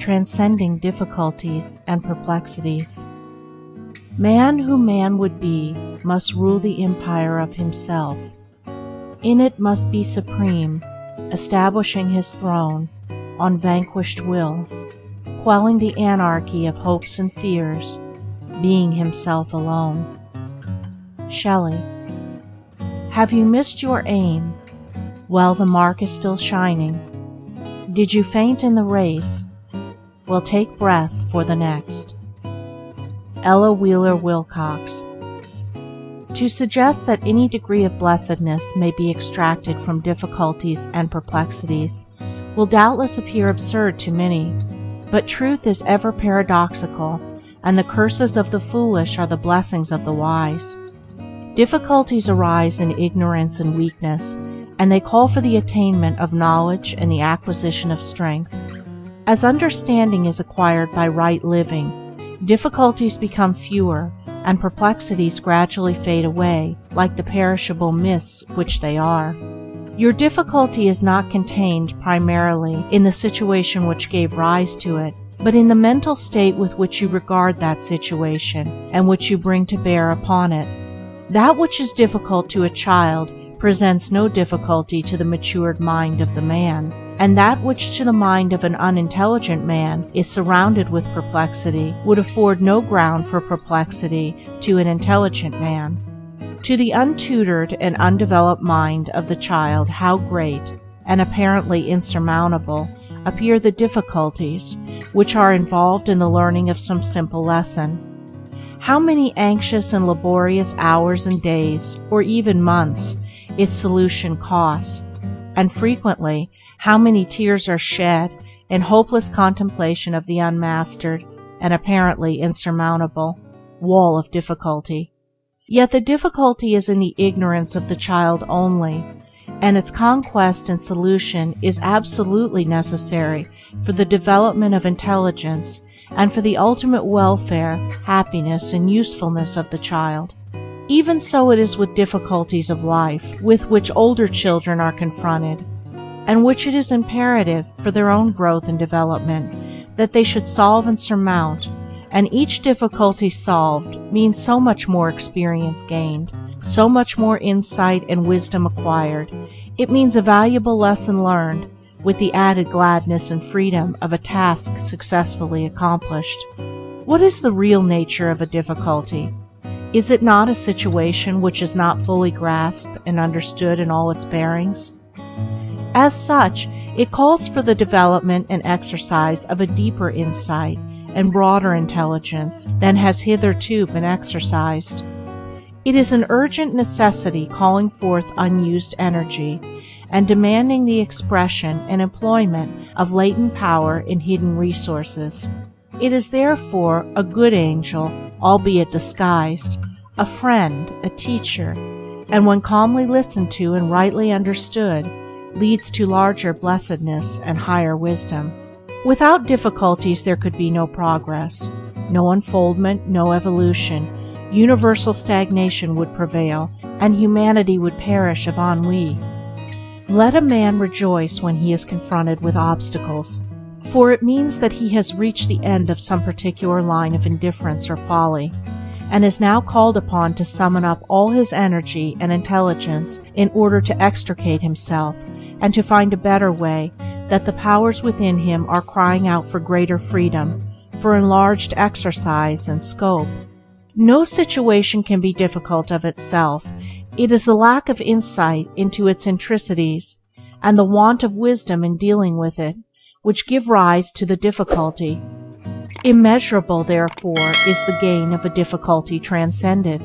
Transcending Difficulties and Perplexities. Man who man would be must rule the empire of himself. In it must be supreme, establishing his throne on vanquished will, quelling the anarchy of hopes and fears, being himself alone. Shelley. Have you missed your aim? Well, the mark is still shining. Did you faint in the race? Well, take breath for the next. Ella Wheeler Wilcox. To suggest that any degree of blessedness may be extracted from difficulties and perplexities will doubtless appear absurd to many, but truth is ever paradoxical, and the curses of the foolish are the blessings of the wise. Difficulties arise in ignorance and weakness, and they call for the attainment of knowledge and the acquisition of strength. As understanding is acquired by right living, difficulties become fewer, and perplexities gradually fade away, like the perishable mists which they are. Your difficulty is not contained primarily in the situation which gave rise to it, but in the mental state with which you regard that situation, and which you bring to bear upon it. That which is difficult to a child presents no difficulty to the matured mind of the man, and that which to the mind of an unintelligent man is surrounded with perplexity would afford no ground for perplexity to an intelligent man. To the untutored and undeveloped mind of the child, how great, and apparently insurmountable, appear the difficulties which are involved in the learning of some simple lesson. How many anxious and laborious hours and days, or even months, its solution costs, and frequently how many tears are shed in hopeless contemplation of the unmastered and apparently insurmountable wall of difficulty. Yet the difficulty is in the ignorance of the child only, and its conquest and solution is absolutely necessary for the development of intelligence and for the ultimate welfare, happiness, and usefulness of the child. Even so it is with difficulties of life with which older children are confronted, and which it is imperative for their own growth and development that they should solve and surmount, and each difficulty solved means so much more experience gained, so much more insight and wisdom acquired. It means a valuable lesson learned, with the added gladness and freedom of a task successfully accomplished. What is the real nature of a difficulty? Is it not a situation which is not fully grasped and understood in all its bearings? As such, it calls for the development and exercise of a deeper insight and broader intelligence than has hitherto been exercised. It is an urgent necessity calling forth unused energy and demanding the expression and employment of latent power in hidden resources. It is therefore a good angel, albeit disguised, a friend, a teacher, and when calmly listened to and rightly understood, leads to larger blessedness and higher wisdom. Without difficulties there could be no progress, no unfoldment, no evolution. Universal stagnation would prevail, and humanity would perish of ennui. Let a man rejoice when he is confronted with obstacles, for it means that he has reached the end of some particular line of indifference or folly, and is now called upon to summon up all his energy and intelligence in order to extricate himself, and to find a better way, that the powers within him are crying out for greater freedom, for enlarged exercise and scope. No situation can be difficult of itself. It is the lack of insight into its intricacies, and the want of wisdom in dealing with it, which give rise to the difficulty. Immeasurable, therefore, is the gain of a difficulty transcended.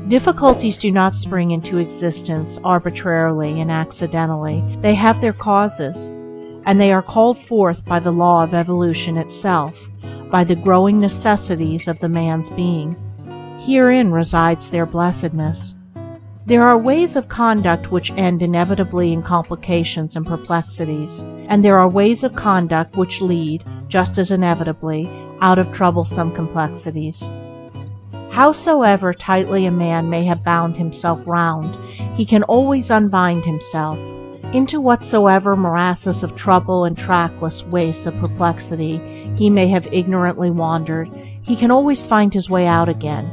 Difficulties do not spring into existence arbitrarily and accidentally. They have their causes, and they are called forth by the law of evolution itself, by the growing necessities of the man's being. Herein resides their blessedness. There are ways of conduct which end inevitably in complications and perplexities, and there are ways of conduct which lead, just as inevitably, out of troublesome complexities. Howsoever tightly a man may have bound himself round, he can always unbind himself, Into whatsoever morasses of trouble and trackless wastes of perplexity he may have ignorantly wandered, he can always find his way out again.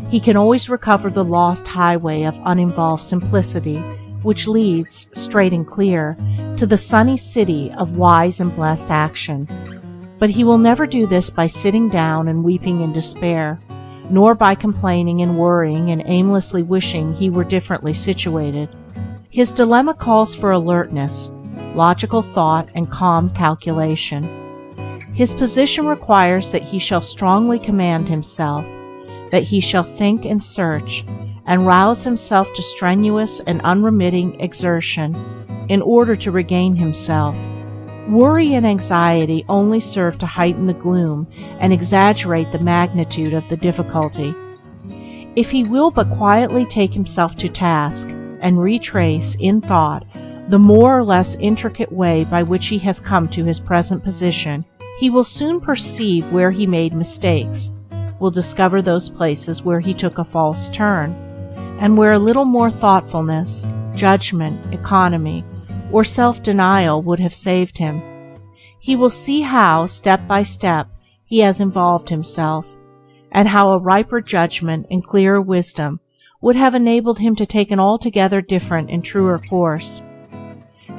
He can always recover the lost highway of uninvolved simplicity, which leads, straight and clear, to the sunny city of wise and blessed action. But he will never do this by sitting down and weeping in despair, nor by complaining and worrying and aimlessly wishing he were differently situated. His dilemma calls for alertness, logical thought, and calm calculation. His position requires that he shall strongly command himself, that he shall think and search, and rouse himself to strenuous and unremitting exertion in order to regain himself. Worry and anxiety only serve to heighten the gloom and exaggerate the magnitude of the difficulty. If he will but quietly take himself to task and retrace in thought the more or less intricate way by which he has come to his present position, he will soon perceive where he made mistakes, will discover those places where he took a false turn, and where a little more thoughtfulness, judgment, economy, or self-denial would have saved him. He will see how, step by step, he has involved himself, and how a riper judgment and clearer wisdom would have enabled him to take an altogether different and truer course.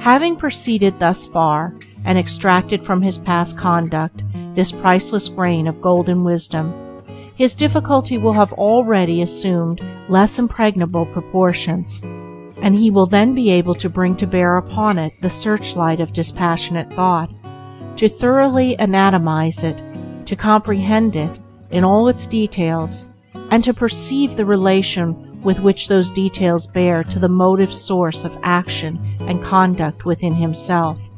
Having proceeded thus far, and extracted from his past conduct this priceless grain of golden wisdom, his difficulty will have already assumed less impregnable proportions, and he will then be able to bring to bear upon it the searchlight of dispassionate thought, to thoroughly anatomize it, to comprehend it in all its details, and to perceive the relation with which those details bear to the motive source of action and conduct within himself.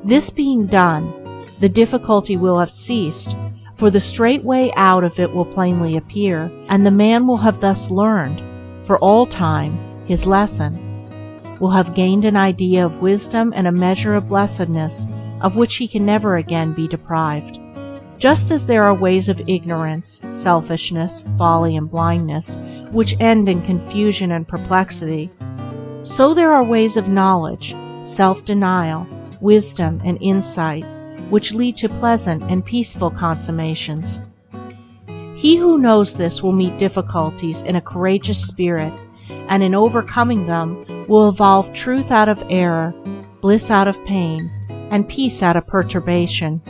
This being done, the difficulty will have ceased, for the straight way out of it will plainly appear, and the man will have thus learned, for all time, his lesson, will have gained an idea of wisdom and a measure of blessedness of which he can never again be deprived. Just as there are ways of ignorance, selfishness, folly, and blindness, which end in confusion and perplexity, so there are ways of knowledge, self-denial, wisdom, and insight, which lead to pleasant and peaceful consummations. He who knows this will meet difficulties in a courageous spirit, and in overcoming them will evolve truth out of error, bliss out of pain, and peace out of perturbation.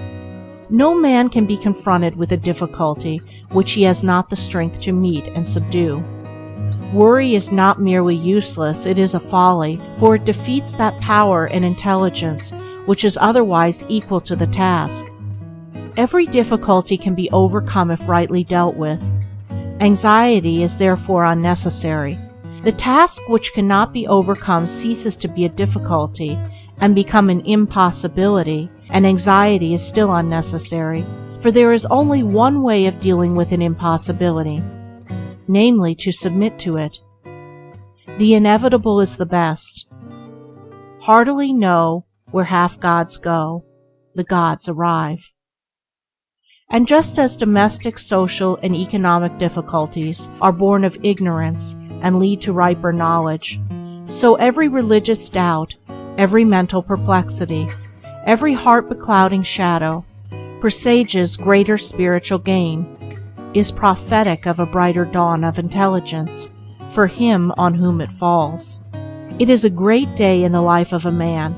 No man can be confronted with a difficulty which he has not the strength to meet and subdue. Worry is not merely useless, it is a folly, for it defeats that power and intelligence which is otherwise equal to the task. Every difficulty can be overcome if rightly dealt with. Anxiety is therefore unnecessary. The task which cannot be overcome ceases to be a difficulty and become an impossibility, and anxiety is still unnecessary, for there is only one way of dealing with an impossibility, namely to submit to it. The inevitable is the best. Heartily know, where half gods go, the gods arrive. And just as domestic, social, and economic difficulties are born of ignorance and lead to riper knowledge, so every religious doubt, every mental perplexity, every heart-beclouding shadow presages greater spiritual gain, is prophetic of a brighter dawn of intelligence for him on whom it falls. It is a great day in the life of a man,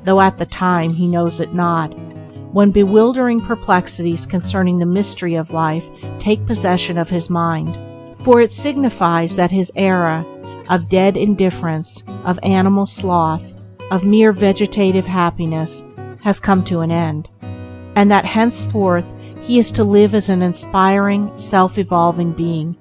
though at the time he knows it not, when bewildering perplexities concerning the mystery of life take possession of his mind, for it signifies that his era of dead indifference, of animal sloth, of mere vegetative happiness has come to an end, and that henceforth he is to live as an inspiring, self-evolving being.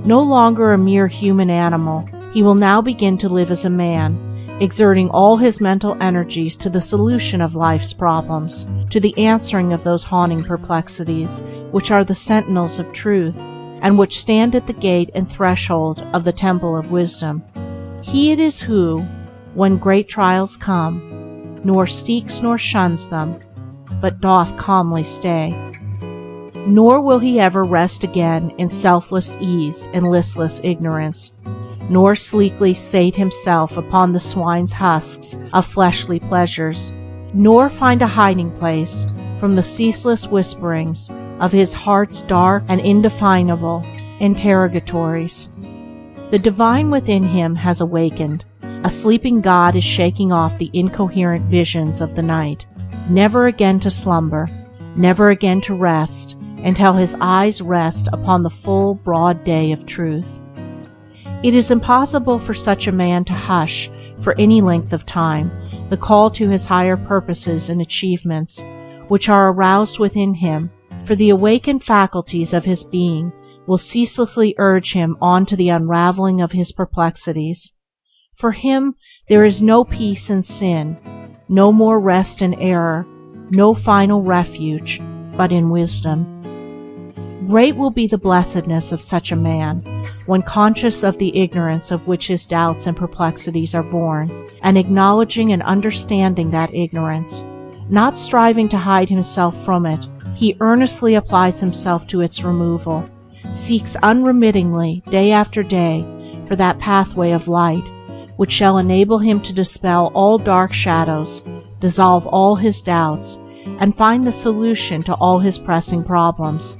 No longer a mere human animal, he will now begin to live as a man, exerting all his mental energies to the solution of life's problems, to the answering of those haunting perplexities, which are the sentinels of truth, and which stand at the gate and threshold of the temple of wisdom. He it is who, when great trials come, nor seeks nor shuns them, but doth calmly stay. Nor will he ever rest again in selfless ease and listless ignorance, nor sleekly sate himself upon the swine's husks of fleshly pleasures, nor find a hiding place from the ceaseless whisperings of his heart's dark and indefinable interrogatories. The divine within him has awakened. A sleeping God is shaking off the incoherent visions of the night, never again to slumber, never again to rest, until his eyes rest upon the full, broad day of truth. It is impossible for such a man to hush, for any length of time, the call to his higher purposes and achievements, which are aroused within him, for the awakened faculties of his being will ceaselessly urge him on to the unraveling of his perplexities. For him there is no peace in sin, no more rest in error, no final refuge, but in wisdom. Great will be the blessedness of such a man, when conscious of the ignorance of which his doubts and perplexities are born, and acknowledging and understanding that ignorance, not striving to hide himself from it, he earnestly applies himself to its removal, seeks unremittingly, day after day, for that pathway of light, which shall enable him to dispel all dark shadows, dissolve all his doubts, and find the solution to all his pressing problems.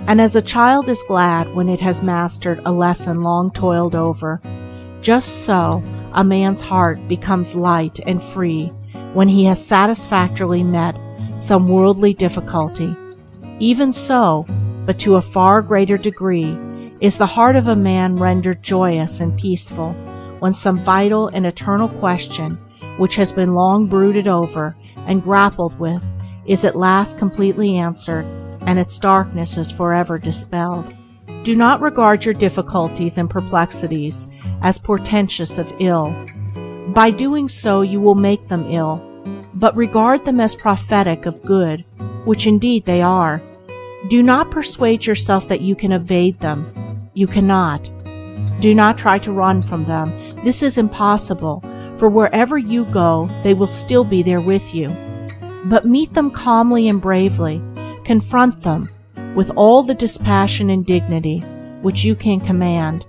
And as a child is glad when it has mastered a lesson long toiled over, just so a man's heart becomes light and free when he has satisfactorily met some worldly difficulty. Even so, but to a far greater degree, is the heart of a man rendered joyous and peaceful when some vital and eternal question, which has been long brooded over and grappled with, is at last completely answered, and its darkness is forever dispelled. Do not regard your difficulties and perplexities as portentous of ill. By doing so you will make them ill, but regard them as prophetic of good, which indeed they are. Do not persuade yourself that you can evade them. You cannot. Do not try to run from them. This is impossible, for wherever you go, they will still be there with you. But meet them calmly and bravely. Confront them with all the dispassion and dignity which you can command.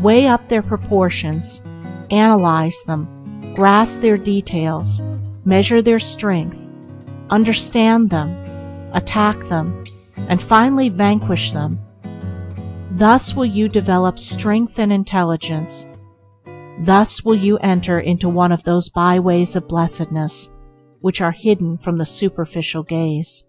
Weigh up their proportions, analyze them, grasp their details, measure their strength, understand them, attack them, and finally vanquish them. Thus will you develop strength and intelligence. Thus will you enter into one of those byways of blessedness which are hidden from the superficial gaze.